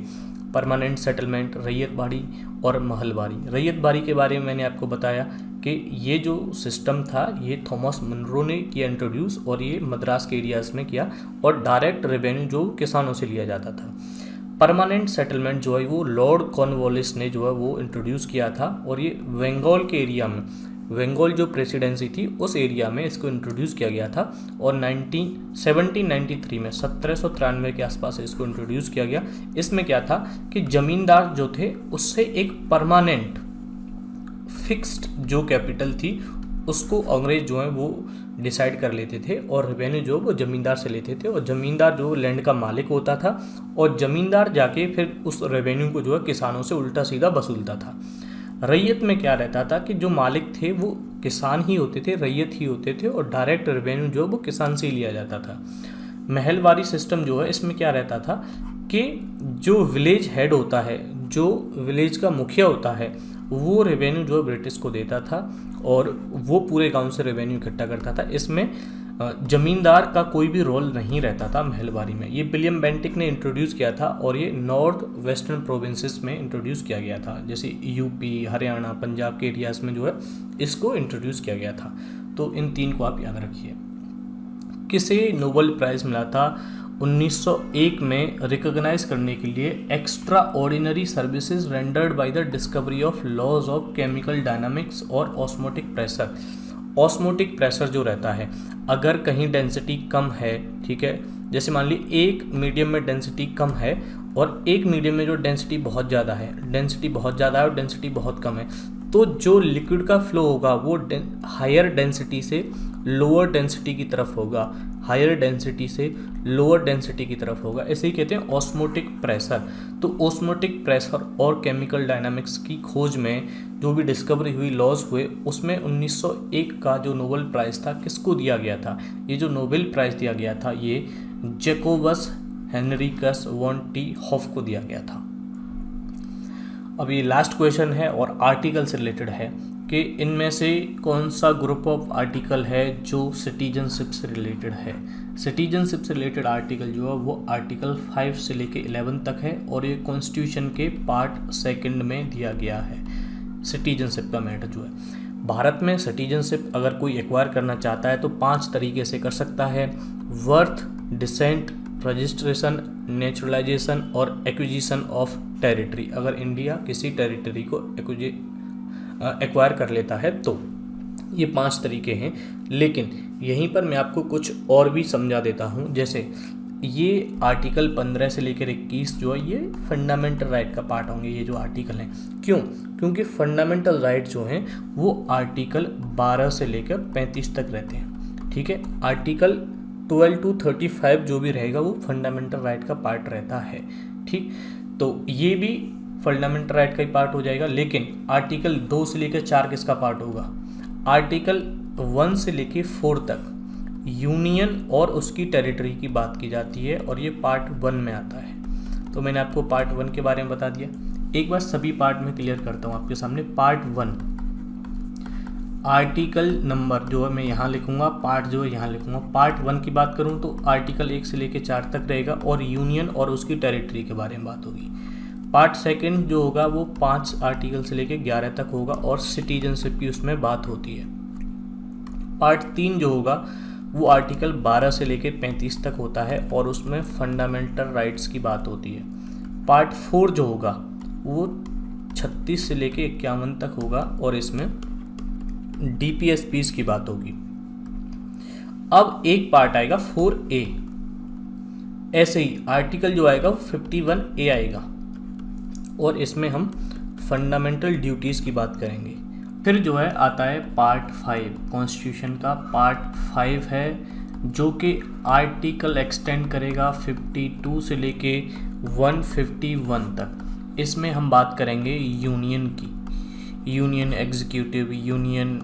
परमानेंट सेटलमेंट, रैयतवाड़ी और महलवाड़ी। रैयतवाड़ी के बारे में मैंने आपको बताया कि ये जो सिस्टम था ये थॉमस मुनरो ने किया इंट्रोड्यूस, और ये मद्रास के एरियाज़ में किया, और डायरेक्ट रेवेन्यू जो किसानों से लिया जाता था। परमानेंट सेटलमेंट जो है वो लॉर्ड कॉर्नवालिस ने जो है वो इंट्रोड्यूस किया था, और ये बंगाल के एरिया में, बंगाल जो प्रेसिडेंसी थी उस एरिया में इसको इंट्रोड्यूस किया गया था, और 1793 में 1793 के आसपास इसको इंट्रोड्यूस किया गया। इसमें क्या था कि ज़मींदार जो थे उससे एक परमानेंट फिक्स्ड जो कैपिटल थी उसको अंग्रेज जो है वो डिसाइड कर लेते थे, और रेवेन्यू जो वो ज़मींदार से लेते थे, और ज़मींदार जो लैंड का मालिक होता था, और ज़मींदार जाके फिर उस रेवेन्यू को जो है किसानों से उल्टा सीधा वसूलता था। रैयत में क्या रहता था कि जो मालिक थे वो किसान ही होते थे, रैयत ही होते थे, और डायरेक्ट रेवेन्यू जो वो किसान से ही लिया जाता था। महलवारी सिस्टम जो है इसमें क्या रहता था कि जो विलेज हेड होता है, जो विलेज का मुखिया होता है, वो रेवेन्यू जो ब्रिटिश को देता था, और वो पूरे गांव से रेवेन्यू इकट्ठा करता था। इसमें ज़मींदार का कोई भी रोल नहीं रहता था महलवारी में। ये विलियम बेंटिक ने इंट्रोड्यूस किया था, और ये नॉर्थ वेस्टर्न प्रोविंसेस में इंट्रोड्यूस किया गया था, जैसे यूपी, हरियाणा, पंजाब के एरियाज़ में जो है इसको इंट्रोड्यूस किया गया था। तो इन 3 को आप याद रखिए। किसे नोबेल प्राइज़ मिला था 1901 में रिकॉग्नाइज करने के लिए? Extraordinary services rendered by the discovery of laws of chemical dynamics और ऑस्मोटिक प्रेशर। ऑस्मोटिक प्रेशर जो रहता है, अगर कहीं डेंसिटी कम है, ठीक है, जैसे मान ली एक मीडियम में डेंसिटी कम है और एक मीडियम में जो डेंसिटी बहुत ज़्यादा है, डेंसिटी बहुत ज़्यादा है और डेंसिटी बहुत कम है, तो जो लिक्विड का फ्लो होगा वो हायर डेंसिटी से लोअर डेंसिटी की तरफ होगा, हायर डेंसिटी से लोअर डेंसिटी की तरफ होगा। इसे ही कहते हैं ऑस्मोटिक प्रेशर। तो ऑस्मोटिक प्रेशर और केमिकल डायनामिक्स की खोज में जो भी डिस्कवरी हुई, लॉज हुए, उसमें 1901 का जो नोबेल प्राइज़ था किसको दिया गया था? ये जो नोबेल प्राइज़ दिया गया था ये Jacobus Henricus von T half को दिया गया था। अब ये लास्ट क्वेश्चन है और आर्टिकल से रिलेटेड है कि इनमें से कौन सा ग्रुप ऑफ आर्टिकल है जो सिटीजनशिप से रिलेटेड है। सिटीजनशिप से रिलेटेड आर्टिकल जो है वो आर्टिकल 5 से लेके 11 तक है, और ये कॉन्स्टिट्यूशन के पार्ट 2 में दिया गया है। सिटीजनशिप का मैटर जो है, भारत में सिटीजनशिप अगर कोई एक्वायर करना चाहता है तो 5 तरीके से कर सकता है: बर्थ, डिसेंट, रजिस्ट्रेशन, नेचुरलाइजेशन और एक्विजिशन ऑफ टेरिटरी। अगर इंडिया किसी टेरिटरी को एक्वायर कर लेता है तो ये 5 तरीके हैं। लेकिन यहीं पर मैं आपको कुछ और भी समझा देता हूँ। जैसे ये आर्टिकल 15 से लेकर 21 जो है ये फंडामेंटल राइट का पार्ट होंगे, ये जो आर्टिकल हैं। क्यों? क्योंकि फंडामेंटल राइट जो हैं वो आर्टिकल 12 से लेकर 35 तक रहते हैं, ठीक है। आर्टिकल 12 to 35 जो भी रहेगा वो फंडामेंटल राइट का पार्ट रहता है, ठीक। तो ये भी फंडामेंटल राइट का ही पार्ट हो जाएगा। लेकिन आर्टिकल 2 से लेकर 4 किसका पार्ट होगा? आर्टिकल 1 से लेकर 4 तक यूनियन और उसकी टेरिटरी की बात की जाती है, और ये पार्ट 1 में आता है। तो मैंने आपको पार्ट 1 के बारे में बता दिया। एक बार सभी पार्ट में क्लियर करता हूँ आपके सामने। पार्ट 1 आर्टिकल नंबर जो है मैं यहाँ लिखूँगा, पार्ट जो है यहाँ लिखूँगा। पार्ट 1 की बात करूँ तो आर्टिकल 1 से लेकर 4 तक रहेगा, और यूनियन और उसकी टेरिटरी के बारे में बात होगी। पार्ट 2 जो होगा वो 5 आर्टिकल से लेकर 11 तक होगा, और सिटीजनशिप की उसमें बात होती है। पार्ट 3 जो होगा वो आर्टिकल 12 से लेकर 35 तक होता है, और उसमें फंडामेंटल राइट्स की बात होती है। पार्ट 4 जो होगा वो 36 से लेके 51 तक होगा और इसमें DPSPs की बात होगी। अब एक पार्ट आएगा 4A, ऐसे ही आर्टिकल जो आएगा वो 51A आएगा और इसमें हम फंडामेंटल ड्यूटीज़ की बात करेंगे। फिर जो है आता है पार्ट 5, कॉन्स्टिट्यूशन का पार्ट 5 है जो कि आर्टिकल एक्सटेंड करेगा 52 से लेके 151 तक। इसमें हम बात करेंगे यूनियन की, यूनियन एग्जीक्यूटिव, यूनियन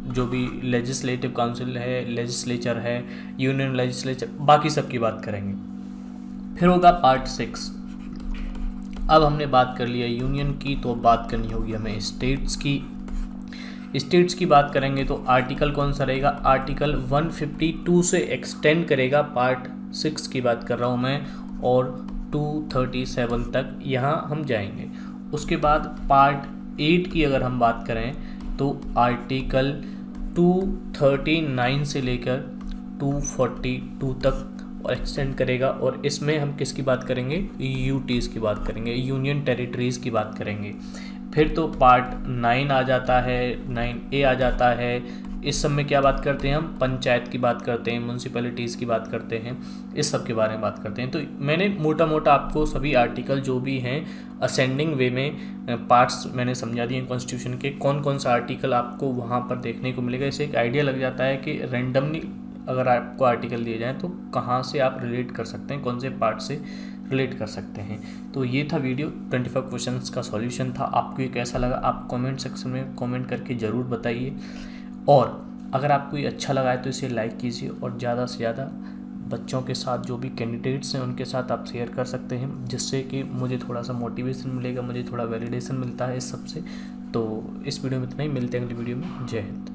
जो भी लेजिस्लेटिव काउंसिल है, लेजिस्लेचर है, यूनियन लेजिस्लेचर, बाकी सब की बात करेंगे। फिर होगा पार्ट 6। अब हमने बात कर लिया यूनियन की, तो बात करनी होगी हमें स्टेट्स की। स्टेट्स की बात करेंगे तो आर्टिकल कौन सा रहेगा, आर्टिकल 152 से एक्सटेंड करेगा, पार्ट 6 की बात कर रहा हूँ मैं, और 237 तक यहाँ हम जाएंगे। उसके बाद पार्ट 8 की अगर हम बात करें तो आर्टिकल 239 से लेकर 242 तक एक्सटेंड करेगा और इसमें हम किसकी बात करेंगे, यूटीज़ की बात करेंगे, यूनियन टेरिटरीज़ की बात करेंगे। फिर तो पार्ट 9 आ जाता है, 9A आ जाता है। इस सब में क्या बात करते हैं हम, पंचायत की बात करते हैं, म्यूनसिपैलिटीज़ की बात करते हैं, इस सब के बारे में बात करते हैं। तो मैंने मोटा मोटा आपको सभी आर्टिकल जो भी हैं असेंडिंग वे में पार्ट्स मैंने समझा दिए कॉन्स्टिट्यूशन के, कौन कौन सा आर्टिकल आपको वहाँ पर देखने को मिलेगा। इससे एक आइडिया लग जाता है कि रैंडमली अगर आपको आर्टिकल दिए जाएँ तो कहाँ से आप रिलेट कर सकते हैं, कौन से पार्ट से रिलेट कर सकते हैं। तो ये था वीडियो, 25 क्वेश्चंस का सॉल्यूशन था। आपको ये कैसा लगा आप कमेंट सेक्शन में कमेंट करके ज़रूर बताइए, और अगर आपको ये अच्छा लगा है तो इसे लाइक कीजिए और ज़्यादा से ज़्यादा बच्चों के साथ, जो भी कैंडिडेट्स हैं उनके साथ आप शेयर कर सकते हैं, जिससे कि मुझे थोड़ा सा मोटिवेशन मिलेगा, मुझे थोड़ा वैलिडेशन मिलता है इस सब से। तो इस वीडियो में इतना ही, मिलते हैं अगली वीडियो में। जय हिंद।